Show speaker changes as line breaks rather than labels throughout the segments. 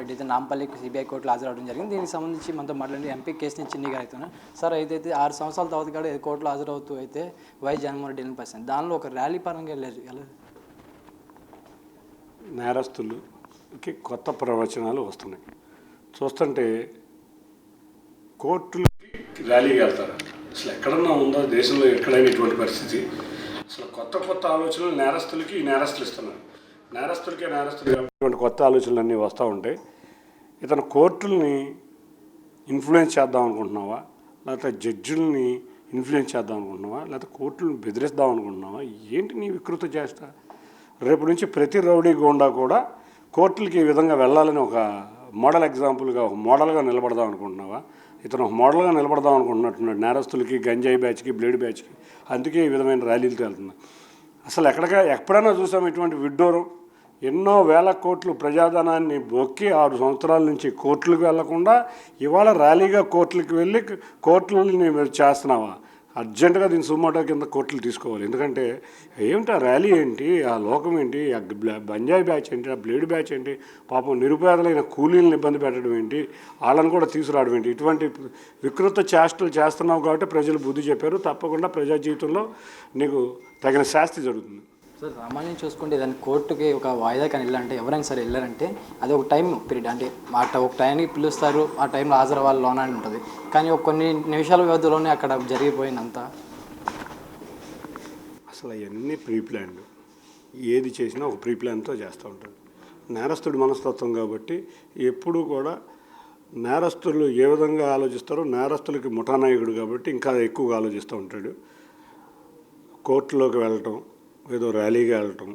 రెడ్డి అయితే నాంపల్లి సిబిఐ కోర్టులో హాజరవడం జరిగింది. దీనికి సంబంధించి మనతో మాట్లాడి ఎంపీ కేసుని చిన్ని గారు అవుతున్నారు. సార్ అయితే 6 సంవత్సరాల తర్వాత కూడా కోర్టులో హాజరవుతూ అయితే వైఎస్ జగన్మోహన్ రెడ్డి పరిస్థితి దానిలో ఒక ర్యాలీ పరంగా వెళ్ళారు.
నేరస్తులకి కొత్త ప్రవచనాలు వస్తున్నాయి. చూస్తుంటే కోర్టులకి ర్యాలీకి వెళ్తారు. అసలు ఎక్కడన్నా ఉందా దేశంలో ఎక్కడైనా ఇటువంటి పరిస్థితి? అసలు కొత్త ఆలోచనలు నేరస్తులు ఇస్తున్నారు. నేరస్తులకి ఇటువంటి కొత్త ఆలోచనలు అన్నీ వస్తూ ఉంటాయి. ఇతను కోర్టుల్ని ఇన్ఫ్లుయెన్స్ చేద్దాం అనుకుంటున్నావా, లేకపోతే జడ్జిల్ని ఇన్ఫ్లుయెన్స్ చేద్దాం అనుకుంటున్నావా, లేకపోతే కోర్టులను బెదిరిద్దాం అనుకుంటున్నావా? ఏంటి నీ వికృత చేస్తా? రేపు నుంచి ప్రతి రౌడీ గోండా కూడా కోర్టులకి ఈ విధంగా వెళ్ళాలని ఒక మోడల్ ఎగ్జాంపుల్గా ఒక మోడల్గా నిలబడదాం అనుకుంటున్నావా? ఇతను ఒక మోడల్గా నిలబడదాం అనుకుంటున్నట్టున్నాడు నేరస్తులకి, గంజాయి బ్యాచ్కి, బ్లేడ్ బ్యాచ్కి. అందుకే ఈ విధమైన ర్యాలీలతో వెళ్తున్నా. అసలు ఎప్పుడైనా చూసాం ఇటువంటి విడ్డూరం? ఎన్నో వేల కోట్లు ప్రజాధనాన్ని బొక్కి 6 సంవత్సరాల నుంచి కోర్టులకు వెళ్లకుండా ఇవాళ ర్యాలీగా కోర్టులకు వెళ్ళి కోర్టులని మీరు చేస్తున్నావా? అర్జెంటుగా దీని సుమోటో కింద కోర్టులు తీసుకోవాలి. ఎందుకంటే ఏమిటి ఆ ర్యాలీ ఏంటి, ఆ లోకం ఏంటి, ఆ బంజాయి బ్యాచ్ ఏంటి, ఆ బ్లేడ్ బ్యాచ్ ఏంటి, పాపం నిరుపేదలైన కూలీలను ఇబ్బంది పెట్టడం ఏంటి, వాళ్ళని కూడా తీసుకురావడం ఏంటి? ఇటువంటి వికృత చేష్టలు చేస్తున్నావు కాబట్టి ప్రజలు బుద్ధి చెప్పారు. తప్పకుండా ప్రజా జీవితంలో నీకు తగిన శాస్తి జరుగుతుంది.
సార్ సామాన్యం చూసుకుంటే దాన్ని కోర్టుకి ఒక వాయిదా కానీ వెళ్ళాలంటే ఎవరైనా సరే వెళ్ళారంటే అది ఒక టైం పీరియడ్, అంటే ఒక టైంకి పిలుస్తారు, ఆ టైంలో హాజరవ్వాలి లోన్ అని ఉంటుంది. కానీ ఒక కొన్ని నిమిషాల వ్యవధిలోనే అక్కడ జరిగిపోయిందంతా.
అసలు అవన్నీ ప్రీ ప్లాన్డ్. ఏది చేసినా ఒక ప్రీ ప్లాన్తో చేస్తూ ఉంటాడు. నేరస్తుడి మనస్తత్వం కాబట్టి ఎప్పుడూ కూడా నేరస్తులు ఏ విధంగా ఆలోచిస్తారో, నేరస్తులకి ముఠానాయకుడు కాబట్టి ఇంకా ఎక్కువగా ఆలోచిస్తూ ఉంటాడు. కోర్టులోకి వెళ్ళటం, ఏదో ర్యాలీగా వెళ్ళటం,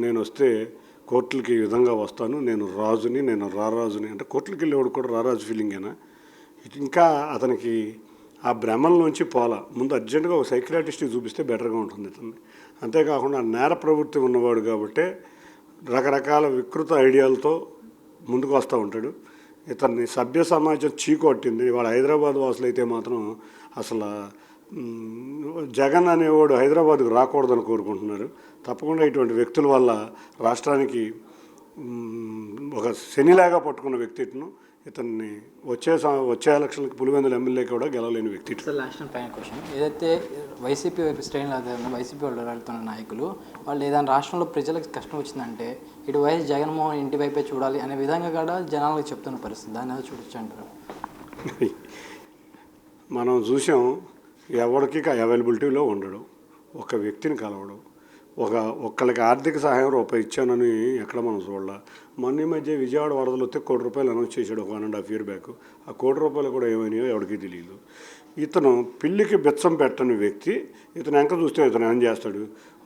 నేను వస్తే కోర్టులకి ఈ విధంగా వస్తాను, నేను రాజుని, నేను రారాజుని అంటే కోర్టులకి వెళ్ళేవాడు కూడా రారాజు ఫీలింగేనా? ఇంకా అతనికి ఆ భ్రమంలోంచి పోలా. ముందు అర్జెంటుగా ఒక సైకియాట్రిస్ట్కి చూపిస్తే బెటర్గా ఉంటుంది అతన్ని. అంతేకాకుండా నేర ప్రవృత్తి ఉన్నవాడు కాబట్టి రకరకాల వికృత ఐడియాలతో ముందుకు వస్తూ ఉంటాడు. ఇతన్ని సభ్య సమాజం చీకొట్టింది. వాళ్ళ హైదరాబాద్ వాసులు అయితే మాత్రం అసలు జగన్ అనేవాడు హైదరాబాద్కు రాకూడదని కోరుకుంటున్నారు. తప్పకుండా ఇటువంటి వ్యక్తుల వల్ల రాష్ట్రానికి ఒక శనిలాగా పట్టుకున్న వ్యక్తిత్వం. ఇతన్ని వచ్చే ఎలక్షన్కి పులివెందుల ఎమ్మెల్యే కూడా గెలవలేని వ్యక్తి.
సార్ లాస్ట్ పైన క్వశ్చన్, ఏదైతే వైసీపీ వైపు శ్రేణులు అదే వైసీపీ వాళ్ళు వెళ్తున్న నాయకులు వాళ్ళు ఏదైనా రాష్ట్రంలో ప్రజలకు కష్టం వచ్చిందంటే ఇటు వైఎస్ జగన్మోహన్ ఇంటి వైపే చూడాలి అనే విధంగా కూడా జనాలకు చెప్తున్న పరిస్థితి, దాన్ని ఏదో చూడొచ్చు అంటారు.
మనం చూసాం, ఎవరికి అవైలబిలిటీలో ఉండడం, ఒక వ్యక్తిని కలవడం, ఒక్కళ్ళకి ఆర్థిక సహాయం రూపాయి ఇచ్చానని ఎక్కడ మనం చూడాల. మొన్న మధ్య విజయవాడ వరదలు వస్తే ₹1 కోటి అనౌన్స్ చేశాడు ఒక 1.5 year బ్యాక్. ఆ ₹1 కోటి కూడా ఏమైనాయో ఎవరికి తెలియదు. ఇతను పిల్లికి బెచ్చం పెట్టని వ్యక్తి. ఇతను ఎంక చూస్తే ఇతను ఏం చేస్తాడు?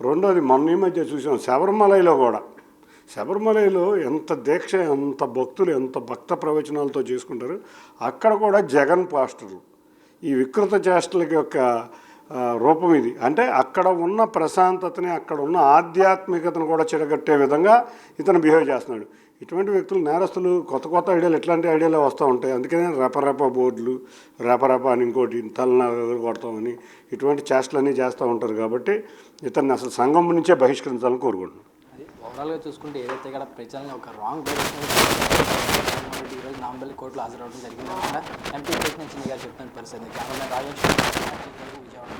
రెండోది మొన్న మధ్య చూసాం శబరిమలలో కూడా. శబరిమలలో ఎంత దీక్ష, ఎంత భక్తులు, ఎంత భక్త ప్రవచనాలతో చేసుకుంటారు. అక్కడ కూడా జగన్ పాస్టర్లు ఈ వికృత చేష్టలకి యొక్క రూపం ఇది. అంటే అక్కడ ఉన్న ప్రశాంతతని, అక్కడ ఉన్న ఆధ్యాత్మికతను కూడా చెడగట్టే విధంగా ఇతను బిహేవ్ చేస్తున్నాడు. ఇటువంటి వ్యక్తులు నేరస్తులు కొత్త ఐడియాలు, ఎట్లాంటి ఐడియాలు వస్తూ ఉంటాయి. అందుకనే రేప బోర్డులు, రేప అని ఇంకోటి తలనగలు కొడతామని ఇటువంటి చేష్టలన్నీ చేస్తూ ఉంటారు. కాబట్టి ఇతన్ని అసలు సంఘం నుంచే బహిష్కరించాలని కోరుకుంటున్నాను.
ఓవరాల్గా చూసుకుంటే ఏదైతే ఇక్కడ ప్రజల్ని ఒక రాంగ్ డైరెక్షన్ ఈరోజు నాంపల్లి కోర్టులో హాజరవడం జరిగిందన్నమాట ఎంపీ కేసుని చిన్ని గారు చెప్తున్న పరిస్థితి. కెమెరామెన్ రాజేష్ విజయవాడ.